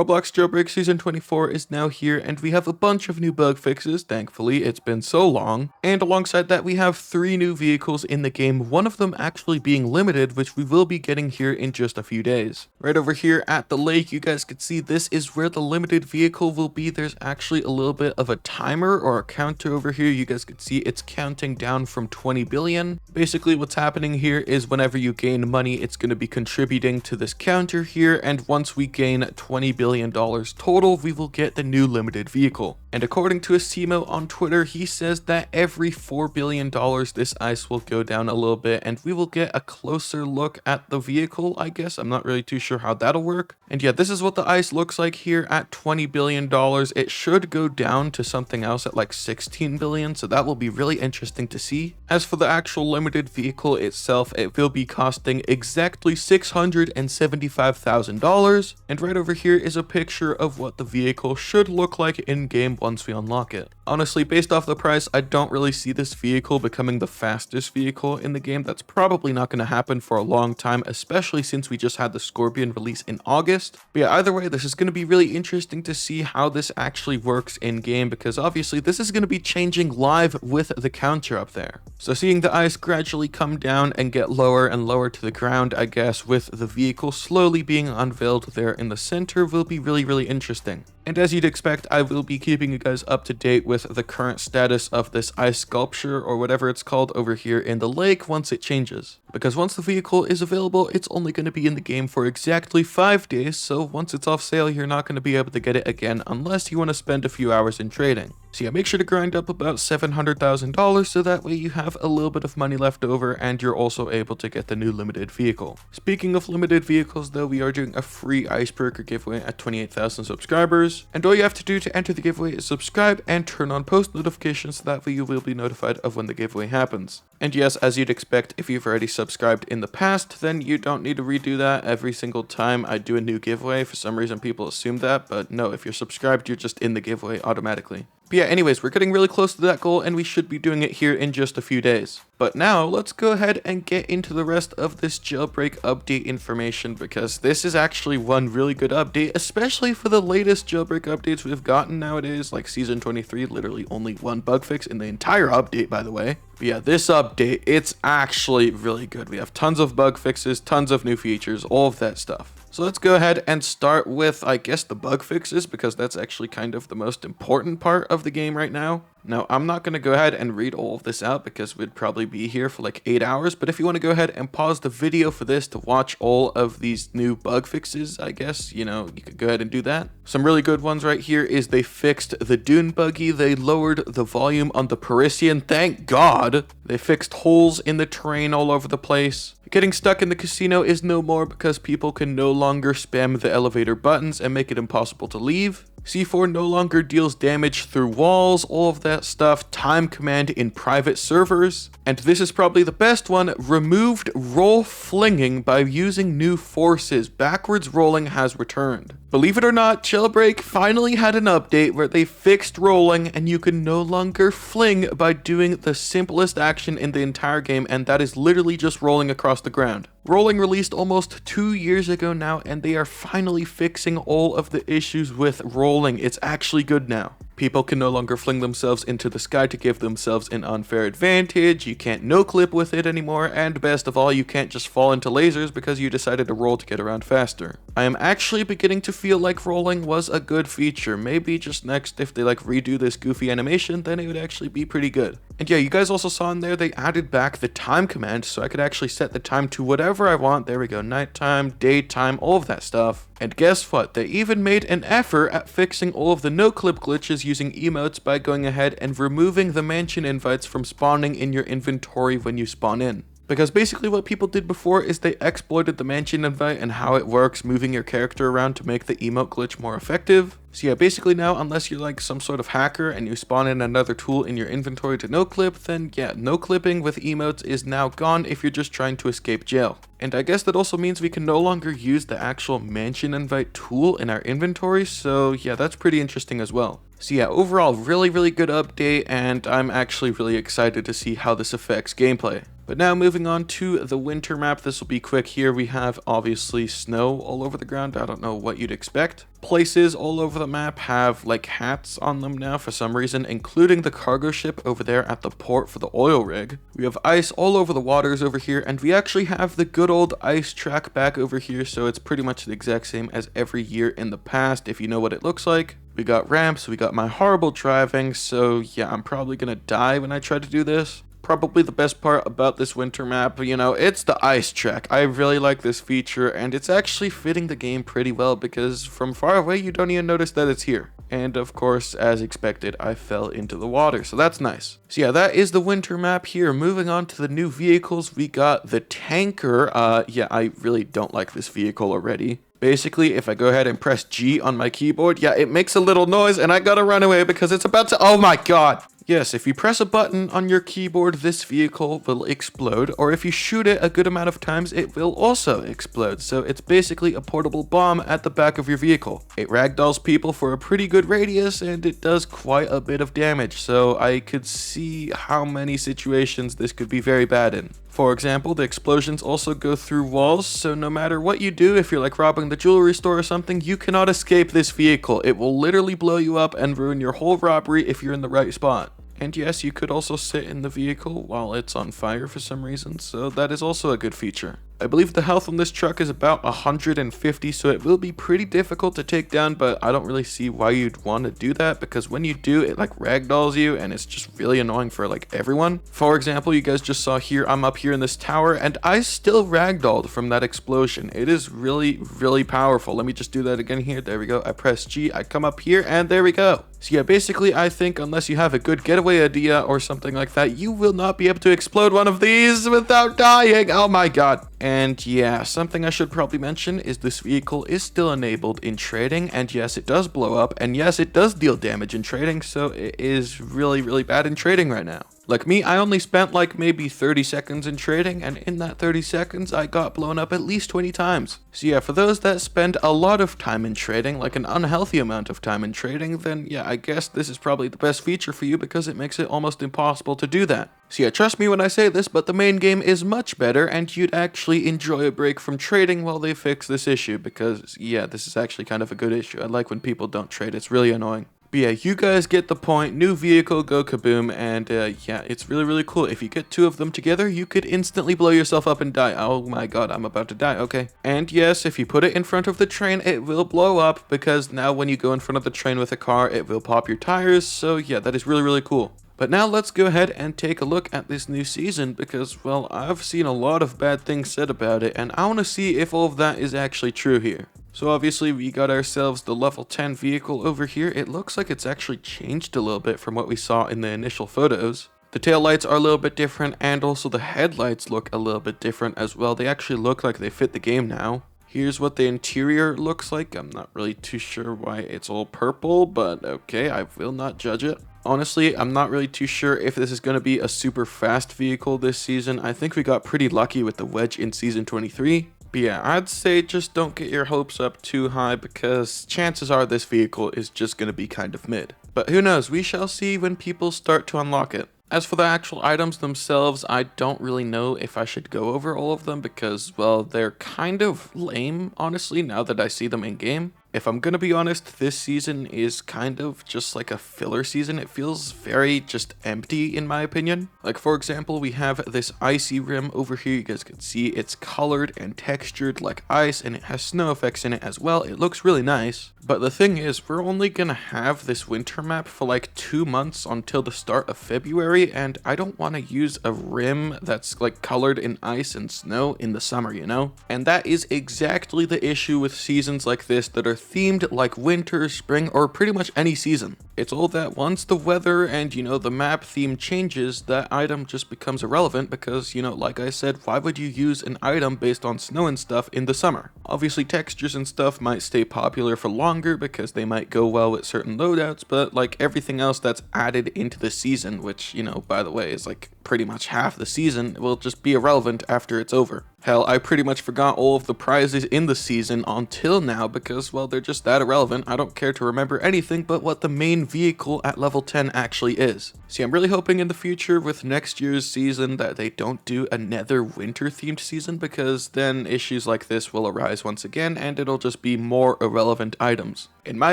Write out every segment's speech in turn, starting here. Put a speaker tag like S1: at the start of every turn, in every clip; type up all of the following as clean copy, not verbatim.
S1: Roblox Jailbreak Season 24 is now here, and we have a bunch of new bug fixes, thankfully, it's been so long. And alongside that, we have 3 new vehicles in the game, one of them actually being limited, which we will be getting here in just a few days. Right over here at the lake, you guys can see this is where the limited vehicle will be. There's actually a little bit of a timer or a counter over here. You guys can see it's counting down from 20 billion. Basically, what's happening here is whenever you gain money, it's going to be contributing to this counter here, and once we gain $20 billion total, we will get the new limited vehicle. And according to Asimo on Twitter, he says that every $4 billion this ice will go down a little bit, and we will get a closer look at the vehicle, I guess. I'm not really too sure how that'll work. And yeah, this is what the ice looks like here at $20 billion. It should go down to something else at like 16 billion, so that will be really interesting to see. As for the actual limited vehicle itself, it will be costing exactly $675,000. And right over here is a picture of what the vehicle should look like in game once we unlock it. Honestly, based off the price, I don't really see this vehicle becoming the fastest vehicle in the game. That's probably not going to happen for a long time, especially since we just had the Scorpion release in August. But yeah, either way, this is going to be really interesting to see how this actually works in game, because obviously this is going to be changing live with the counter up there. So seeing the ice gradually come down and get lower and lower to the ground, I guess, with the vehicle slowly being unveiled there in the center will be really interesting. And as you'd expect, I will be keeping you guys up to date with the current status of this ice sculpture or whatever it's called over here in the lake once it changes. Because once the vehicle is available, it's only going to be in the game for exactly 5 days, so once it's off sale, you're not going to be able to get it again unless you want to spend a few hours in trading. So yeah, make sure to grind up about $700,000 so that way you have a little bit of money left over and you're also able to get the new limited vehicle. Speaking of limited vehicles though, we are doing a free icebreaker giveaway at 28,000 subscribers. And all you have to do to enter the giveaway is subscribe and turn on post notifications so that way you will be notified of when the giveaway happens. And yes, as you'd expect, if you've already subscribed in the past, then you don't need to redo that every single time I do a new giveaway. For some reason people assume that, but no, if you're subscribed, you're just in the giveaway automatically. But yeah, anyways, we're getting really close to that goal and we should be doing it here in just a few days. But now, let's go ahead and get into the rest of this jailbreak update information, because this is actually one really good update, especially for the latest jailbreak updates we've gotten nowadays, like Season 23, literally only one bug fix in the entire update, by the way. But yeah, this update, it's actually really good. We have tons of bug fixes, tons of new features, all of that stuff. So let's go ahead and start with, I guess, the bug fixes, because that's actually kind of the most important part of the game right now. Now, I'm not going to go ahead and read all of this out because we'd probably be here for like 8 hours, but if you want to go ahead and pause the video for this to watch all of these new bug fixes, I guess, you know, you could go ahead and do that. Some really good ones right here is they fixed the dune buggy, they lowered the volume on the Parisian, thank God. They fixed holes in the terrain all over the place. Getting stuck in the casino is no more because people can no longer spam the elevator buttons and make it impossible to leave. C4 no longer deals damage through walls, all of that stuff. Time command in private servers. And this is probably the best one, removed roll flinging by using new forces. Backwards rolling has returned. Believe it or not, Jailbreak finally had an update where they fixed rolling and you can no longer fling by doing the simplest action in the entire game, and that is literally just rolling across the ground. Rolling released almost 2 years ago now, and they are finally fixing all of the issues with rolling. It's actually good now. People can no longer fling themselves into the sky to give themselves an unfair advantage, you can't no-clip with it anymore, and best of all, you can't just fall into lasers because you decided to roll to get around faster. I am actually beginning to feel like rolling was a good feature. Maybe just next, if they like redo this goofy animation, then it would actually be pretty good. And yeah, you guys also saw in there they added back the time command, so I could actually set the time to whatever I want. There we go, nighttime, daytime, all of that stuff. And guess what? They even made an effort at fixing all of the no-clip glitches using emotes by going ahead and removing the mansion invites from spawning in your inventory when you spawn in. Because basically what people did before is they exploited the mansion invite and how it works, moving your character around to make the emote glitch more effective. So yeah, basically now, unless you're like some sort of hacker and you spawn in another tool in your inventory to no-clip, then yeah, no-clipping with emotes is now gone if you're just trying to escape jail. And I guess that also means we can no longer use the actual mansion invite tool in our inventory, so yeah, that's pretty interesting as well. So yeah, overall, really good update, and I'm actually really excited to see how this affects gameplay. But now moving on to the winter map, this will be quick here. We have obviously snow all over the ground. I don't know what you'd expect. Places all over the map have like hats on them now for some reason, including the cargo ship over there at the port for the oil rig. We have ice all over the waters over here, and we actually have the good old ice track back over here, so it's pretty much the exact same as every year in the past if you know what it looks like. We got ramps, we got my horrible driving, so yeah, I'm probably gonna die when I try to do this. Probably the best part about this winter map, you know, it's the ice track. I really like this feature, and it's actually fitting the game pretty well because from far away you don't even notice that it's here. And of course, as expected, I fell into the water, so that's nice. So yeah, that is the winter map here. Moving on to the new vehicles, we got the tanker. Yeah, I really don't like this vehicle already. Basically, if I go ahead and press G on my keyboard, yeah, it makes a little noise and I gotta run away because it's about to, oh my god. Yes, if you press a button on your keyboard, this vehicle will explode, or if you shoot it a good amount of times, it will also explode. So it's basically a portable bomb at the back of your vehicle. It ragdolls people for a pretty good radius, and it does quite a bit of damage, so I could see how many situations this could be very bad in. For example, the explosions also go through walls, so no matter what you do, if you're like robbing the jewelry store or something, you cannot escape this vehicle. It will literally blow you up and ruin your whole robbery if you're in the right spot. And yes, you could also sit in the vehicle while it's on fire for some reason, so that is also a good feature. I believe the health on this truck is about 150, so it will be pretty difficult to take down, but I don't really see why you'd want to do that, because when you do, it like ragdolls you, and it's just really annoying for like everyone. For example, you guys just saw here, I'm up here in this tower, and I still ragdolled from that explosion. It is really, really powerful. Let me just do that again here. There we go. I press G, I come up here, and there we go. So yeah, basically, I think unless you have a good getaway idea or something like that, you will not be able to explode one of these without dying. Oh my god. And yeah, something I should probably mention is this vehicle is still enabled in trading, and yes, it does blow up, and yes, it does deal damage in trading, so it is really, really bad in trading right now. Like me, I only spent like maybe 30 seconds in trading, and in that 30 seconds, I got blown up at least 20 times. So yeah, for those that spend a lot of time in trading, like an unhealthy amount of time in trading, then yeah, I guess this is probably the best feature for you because it makes it almost impossible to do that. So yeah, trust me when I say this, but the main game is much better, and you'd actually enjoy a break from trading while they fix this issue, because yeah, this is actually kind of a good issue. I like when people don't trade, it's really annoying. But yeah, you guys get the point. New vehicle, go kaboom, and yeah, it's really, really cool. If you get two of them together, you could instantly blow yourself up and die. Oh my god, I'm about to die, okay. And yes, if you put it in front of the train, it will blow up, because now when you go in front of the train with a car, it will pop your tires, so yeah, that is really, really cool. But now let's go ahead and take a look at this new season because, well, I've seen a lot of bad things said about it, and I want to see if all of that is actually true here. So obviously we got ourselves the level 10 vehicle over here. It looks like it's actually changed a little bit from what we saw in the initial photos. The taillights are a little bit different, and also the headlights look a little bit different as well. They actually look like they fit the game now. Here's what the interior looks like. I'm not really too sure why it's all purple, but okay, I will not judge it. Honestly, I'm not really too sure if this is going to be a super fast vehicle this season. I think we got pretty lucky with the Wedge in Season 23. But yeah, I'd say just don't get your hopes up too high because chances are this vehicle is just going to be kind of mid. But who knows, we shall see when people start to unlock it. As for the actual items themselves, I don't really know if I should go over all of them because, well, they're kind of lame, honestly, now that I see them in game. If I'm gonna be honest, this season is kind of just like a filler season. It feels very just empty in my opinion. Like for example, we have this icy rim over here. You guys can see it's colored and textured like ice, and it has snow effects in it as well. It looks really nice. But the thing is, we're only gonna have this winter map for like 2 months until the start of February, and I don't want to use a rim that's like colored in ice and snow in the summer, you know? And that is exactly the issue with seasons like this that are themed like winter, spring, or pretty much any season. It's all that once the weather and, you know, the map theme changes, that item just becomes irrelevant because, you know, like I said, why would you use an item based on snow and stuff in the summer? Obviously, textures and stuff might stay popular for longer because they might go well with certain loadouts, but like everything else that's added into the season, which, you know, by the way, is like pretty much half the season, will just be irrelevant after it's over. Hell, I pretty much forgot all of the prizes in the season until now because, well, they're just that irrelevant. I don't care to remember anything but what the main vehicle at level 10 actually is. See, I'm really hoping in the future with next year's season that they don't do another winter-themed season, because then issues like this will arise once again and it'll just be more irrelevant items. In my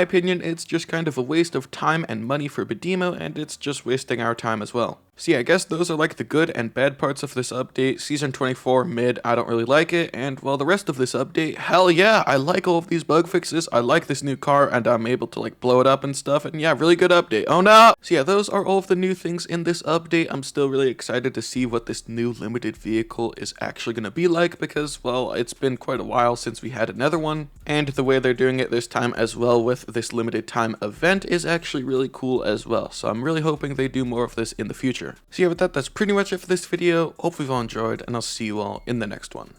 S1: opinion, it's just kind of a waste of time and money for Badimo, and it's just wasting our time as well. So yeah, I guess those are like the good and bad parts of this update. Season 24 mid, I don't really like it, and well, the rest of this update, hell yeah, I like all of these bug fixes, I like this new car, and I'm able to like blow it up and stuff, and yeah, really good update. Oh no! So yeah, those are all of the new things in this update. I'm still really excited to see what this new limited vehicle is actually going to be like, because, well, it's been quite a while since we had another one, and the way they're doing it this time as well with this limited time event is actually really cool as well. So I'm really hoping they do more of this in the future. So yeah, with that, that's pretty much it for this video. Hope you've all enjoyed, and I'll see you all in the next one.